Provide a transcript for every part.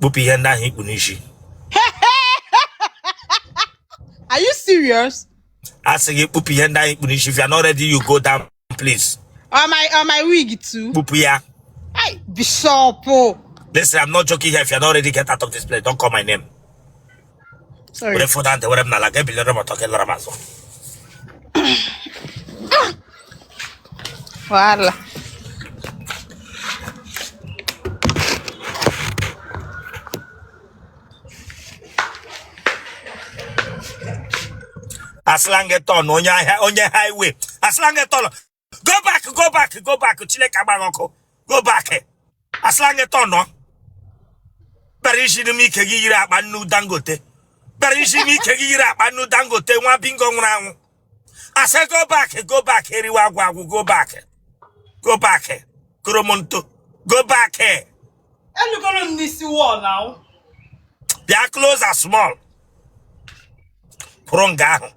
Bupi yenda hikunishi. Are you serious? I say Bupi yenda hikunishi. If you're not ready, you go down, please. On my wig too. Bupi ya. Hey, Bishop. Listen, I'm not joking here. If you're not ready, get out of this place. Don't call my name. Sorry. Whatever that, whatever na like, be little talking Ramazo. Voila. Aslangeton on your highway. Aslangeton. Go back. Chile kabagoko. Go back. Aslangeton no. Barishi mi kegira manu dangote. Barishi mi kegira manu dangote. Wa bingo round. I said go back. Eriwagwagu. Go back. Kuromonto. Go back. And you're gonna miss you all now. Their clothes are small. Pronga.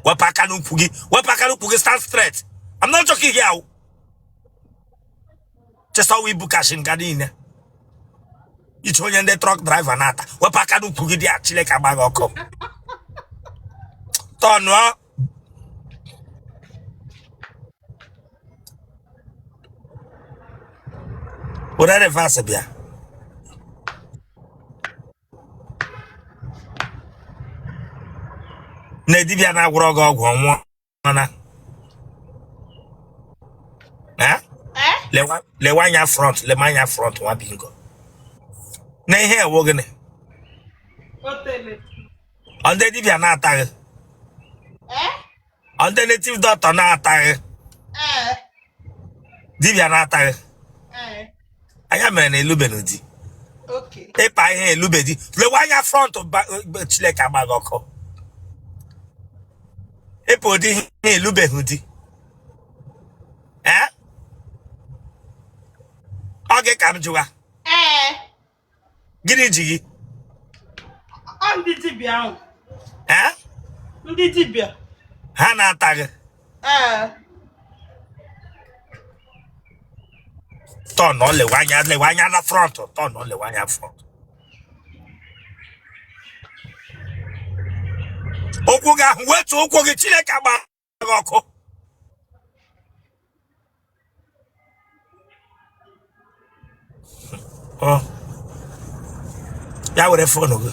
Wapakanu pugi stand straight. I'm not joking here. Just how we book cash in Gadina. It's only the truck driver nata. Wapakanu pugi di actually kabagoko. Tonwa. What are the fast bia? Nedibia na gwrogo ogwo nwa na. Le wanya front, le manya front wa bingo. Na ihe ewo gene. Otele. Onde dibia na ataghe. Onde native doctor na ataghe. Dibia na ataghe. Aya mere na elubenudi. Okay. Epa ihe elubedi. Le wanya front chileka gbagoko. Epo di elubehudi. Oge kam juwa. Gini jigi. Ndi dibia. Ndi dibia. Ha na ataghe. Turn on le wanya na front. Turn on le wanya front. Okwu ga wetu okwu gi Chineke agba ọkụ. Oh. Ya were phone go.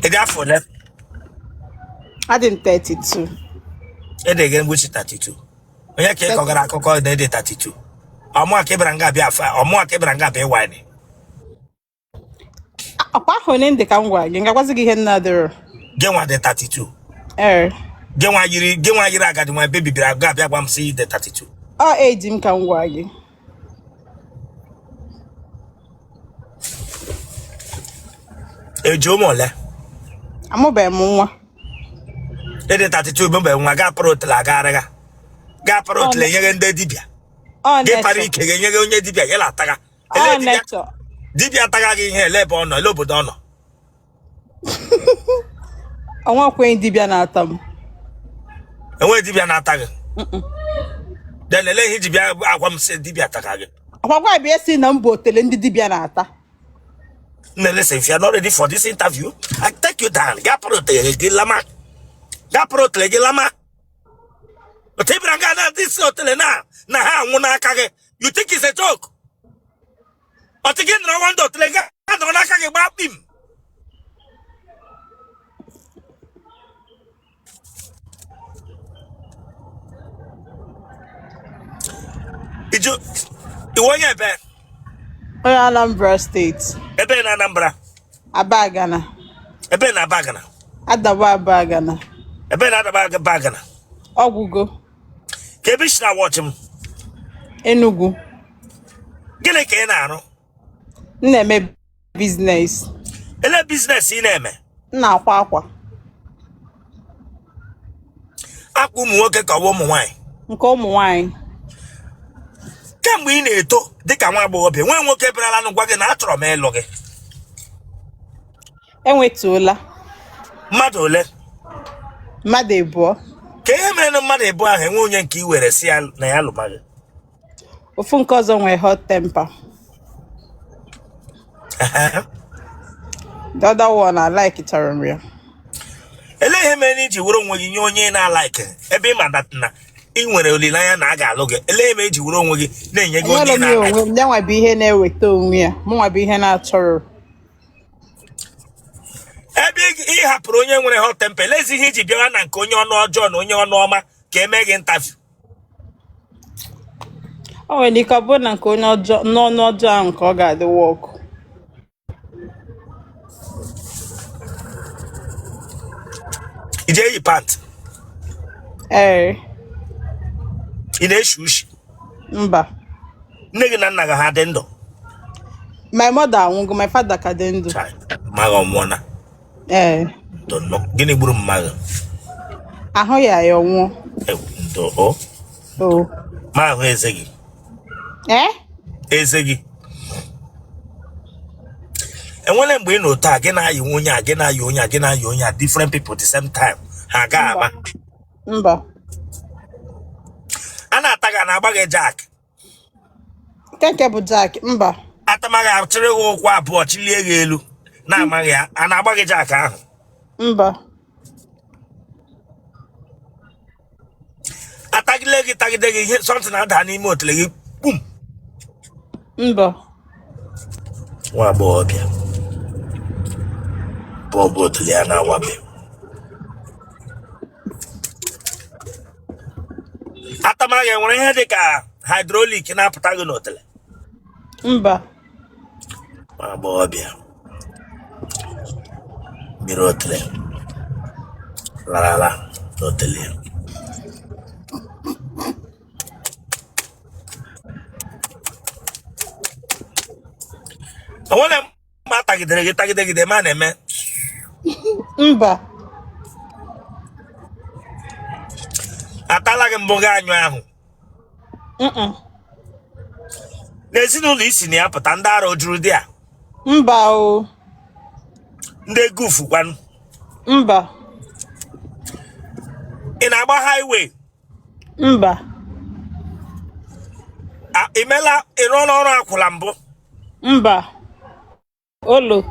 Ega for left. I didn't 32. Ede gen which 32. Onye ke kọgara akụkọ de 32. Ọmụ akebranga bịa afa, ọmụ akebranga bịa wine. Akwa hone ndị ka ngwa gị ngakwazi gị ihe nna dịrị. Genwa de 32. Genwa yiri agadi nwa baby bịara ga bịa gwa m si de 32. Ọ age m ka ngwa gị. Ejo mole. Amụbeghị m nwa. Ede 32 mbe nwa ga Otele agaraga. Ga Otele nyere ndị dibịa. Gị para ike ga-enye onye dibịa ya lataga. Dibịa ataga gị ihe ele ebe ọ nọ, ele obodo ọ nọ. Ọnwa kwenye dibịa na-ata m. Enwe dibịa na-ata gị. Den ele ihe dibịa agwa m sị dibịa ataga gị. Ọkwakwa bịa si na mbụ Otele ndị dibịa na-ata. No, listen, if you're not ready for this interview, I take you down. Ga Otele gị lama. Ga Otele gị lama. But Ibranga na this Otele na ha anwụ n'aka gị. You think it's a joke? But again, no one Otele ga nọ n'aka gị gba pim. Iwo onye ebe? Onye Anambra State. Ebe na Anambra? Abagana. Ebe na Abagana? Adaba Abagana. Ebe na Adaba Abagana? Ọgwụgo. Kebe shi na watch m? Enugu. Gịnị ka ị na-arụ? M na-eme business. Ele business ị na-eme? M na-akwa akwa. Akwa ụmụ nwoke ka ọ bụ ụmụ nwanyị? Nke ụmụ nwanyị. Kemgbe ị na-eto dịka nwa agbọghọbịa, nwa nwoke bịarala n'ụgwa gị na achọrọ m ịlụ gị. Enwetuola. Mmadụ ole? Madebo. Ka ihe mere na mmadụ ebu ahụ enwe onye nke iwere si ya na ya lụmaghị. Ofu nke ọzọ nwere hot temper. The other one I like it around. Ele ihe mere na iji were onwe gị nye onye na-alike ebe ịma na ị nwere olileanya na a ga-alụ gị. Ele ihe mere iji were onwe gị na-enye gị onye na-alike. Ya nwa bụ ihe na-eweta onwe ya. Mụ nwa bụ ihe na-achọrọ. Ebe ị hapụrụ onye nwere hot temper, elezi ihe iji bịawa na nke onye ọnụ ọjọọ na onye ọnụ ọma ka eme gị interview. O nwere ike ọ bụrụ na nke onye ọjọọ n'ọnụ ọjọọ ahụ ka ọ ga-adị wọk. I je eyi pant. Ị na-eshi ushi. Mba. Nne gị na nna gị ha dị ndụ? My mother anwụgo, my father ka dị ndụ. Mma gị ọmụọ na? Gịnị gburu mma gị? Ahụ ya ọnwụọ. Ndo o. Ma ahụ eze gị. Eze gị. Enwere mgbe ị nọ taa gị na-ayị onye a, gị na-ayị onye a, gị na-ayị onye a, different people at the same time. Ha ga-ama. Mba. A na-ata gị na-agba gị jack. Nke bụ jack, mba. Atamaghị achịrị gị ụkwụ abụọ chilie gị elu na-amaghị ya, a na-agba gị jack ahụ. Mba. Atagide gị tagide gị ihe something na-ada n'ime otele gị kpum. Mba. Nwa agbọghọbịa bọọbụ otele ya na-awabe. Atamaghị enwere ihe dị ka hydraulic na-apụta gị n'otele? Mba. Nwa agbọghọbịa mmiri otele larala n'otele ya. Onwere mma tagidere gị tagide ma na-eme? Mba. Atala gị mbụ gị anyụ ahụ? N'ezinụlọ isi na ya pụta ndị ara juru dị a? Mba o. Ndị gufu kwanụ? Mba. Ị na-agba highway? Mba. Imela ịrụ ọrụ akwụla mbụ? Mba. Olo.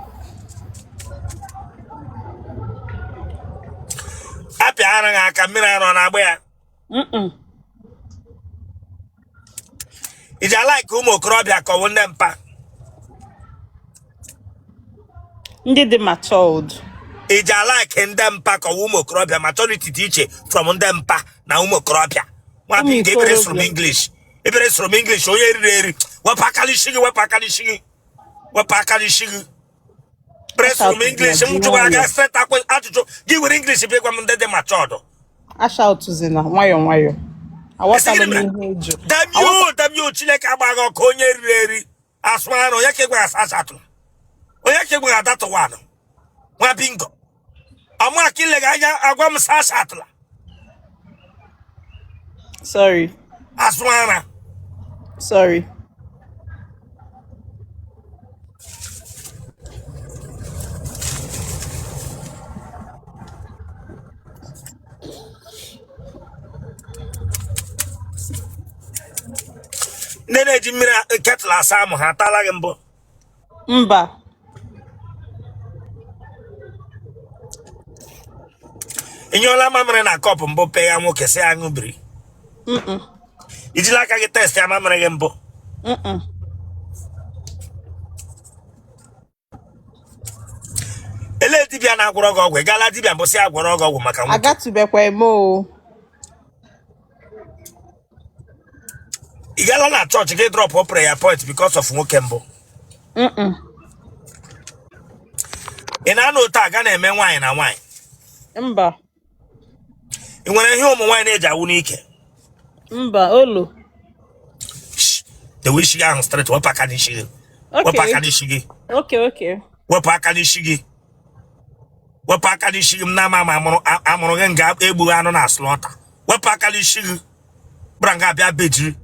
Apịara gị aka mmiri arọ na-agba ya? Iji alaike ụmụ okorobịa ka ọwụ ndị mpa? Ndị dị matured. Iji alaike ndị mpa ka ọwụ ụmụ okorobịa? Maturity dị iche from ndị mpa na ụmụ okorobịa. Nwapụ nke ebere sụrụ English. Ebere sụrụ English onye eriri eri. Wepụ aka n'isi gị, wepụ aka n'isi gị. Wepụ aka n'isi gị. Ebere sụrụ English m jụrụ aga straight akwa ajụjụ gị were English bịa gwa m ndị dị matured. Ashautuzina nwayọ nwayọ. Damio Chineke agbaghị ọkụ onye eriri eri asụ anụ onye ka egwe asatụ onye ka egwe adatụ wanụ nwa bingo ọmụ aka ilega anya agwa m sa asatụla. Sorry. Asụ ara. Sorry. Ndị na-eji mmiri ketụl asa amụ ha atala gị mbụ? Mba. Ịnyụọla mamịrị na kọpụ mbụ pe ya nwoke si aṅụ biri? Ijila aka gị test ya mamịrị gị mbụ? Ele dibịa na-agwọrọ gị ọgwụ? Ị gaala dibịa mbụ si agwọrọ gị ọgwụ maka nwoke? Agatubekwa eme o. Ị gaala na chọọchị gị drop prayer point because of nwoke mbụ? Ị na-anọ otu a ga na-eme nwaanyị na nwaanyị? Mba. Ị nwere ihe ụmụ nwaanyị na-eji awụ n'ike? Mba, olo. Dewe isi gị ahụ straight, wepụ aka n'isi gị. Wepụ aka n'isi gị. Wepụ aka n'isi gị. Wepụ aka n'isi gị m na-ama amụrụ gị nga egbughị anụ na slọta. Wepụ aka n'isi gị. Bra nga abịa bejiri.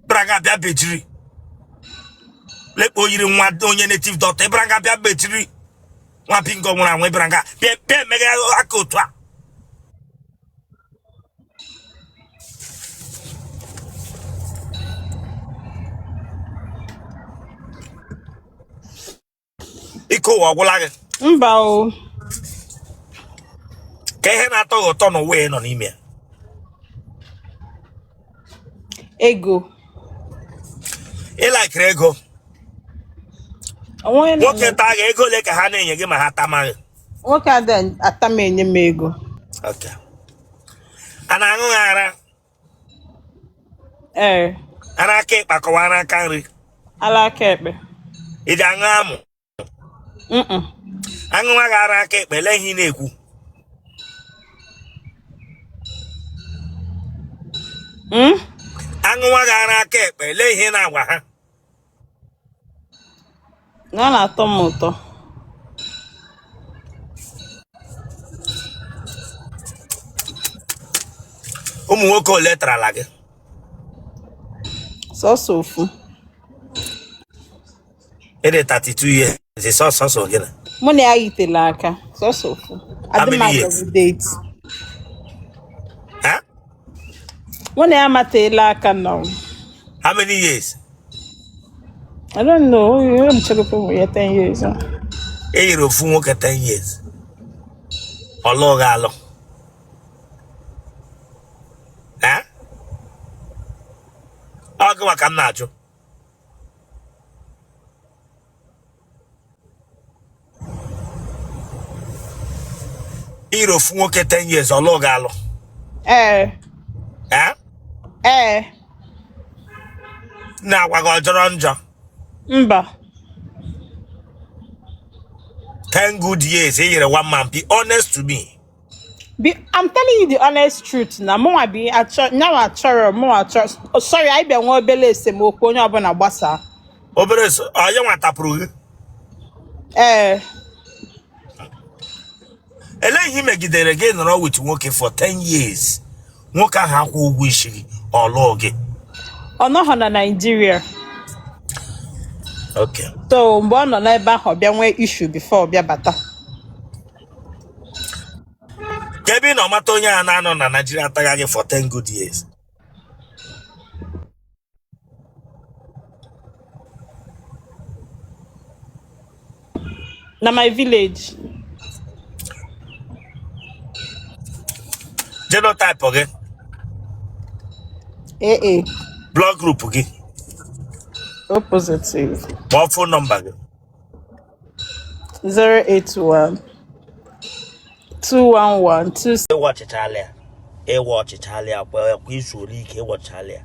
Bra nga abịa bejiri. Lekpo yiri nwa onye native doctor. Bra nga abịa bejiri. Nwa pingo nwụrụ anwụ bra nga bịa emeghe aka otu a. iko ọgwụla gị Mba o. ka ihe na-atọ gị ụtọ n'ụwa nọ n'ime ya Ego. ịlakịrị ego nwoke taa gị ego ole ka ha na-enye gị ma ha tamaghị Nwoke adị atama enye m ego. okay a na-aṅụ gị ara ara aka ịkpa kọwa ara aka nri Ala aka ekpe. ị ji aṅụ amụ aṅụwa gị ara aka ekpe lee ihe ị na-ekwu aṅụwa gị ara aka ekpe lee ihe na-agwa ha Na na-atọ m ụtọ. ụmụ nwoke ole tarala gị Sọsọ ofu. ịdị 32 years sọsọ gị na Mụ na ya yitele aka. Sọsọ ofu. Adị m agọzi date. huh? Mụ na ya matela aka now. How many years? I don't know. I'm checking for 10 years. Eyiri ofu nwoke 10 years ọlụ ga alụ ọ gị maka m na-ajụ iyiri ofu nwoke 10 years ọlụ ga alụ na-agwa gị ọjọrọ njọ Mba. 10 good years eyiri one man. Be honest to me. I'm telling you the honest truth. Na mo be now achoro mo achoro. Oh, sorry, I be nwa obele esemokwu onye ọbụla gbasa. Obere so onye nwatapụrụ gị. Eleghị megidere gị nọrọ with nwoke for 10 years. Nwoke ahụ akwụ ụgwọ isi gị ọlụ gị. Ọ nọghọ na Nigeria. Okay. So mgbe ọ nọ n'ebe ahụ bịa nwee issue before bịa bata. Kebi na ọmata onye a na-anọ na Nigeria ataga gị for 10 good years. Na my village. Genotype gị. Blood group gị. O positive. What phone number gị? 081 211 Watch Italia. Watch Italia. Well, we should watch Italia.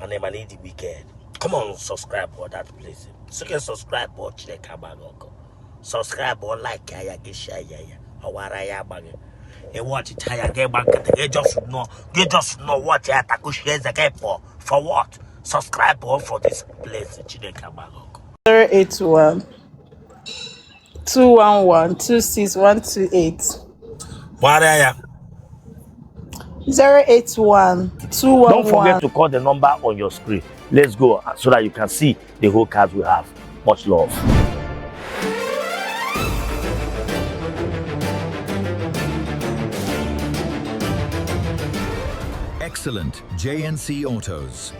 My name is the Wicked. Come on, subscribe for that please. So can subscribe or check out. Subscribe or like ya get share ya. Awara ya bag. Watch Italia. Get back. Get just know what ya taku shares again for what? Subscribe or for this place. 081 211 26128. Waraya. 081 211. Don't forget to call the number on your screen. Let's go so that you can see the whole cards we have. Much love. Excellent JNC Autos.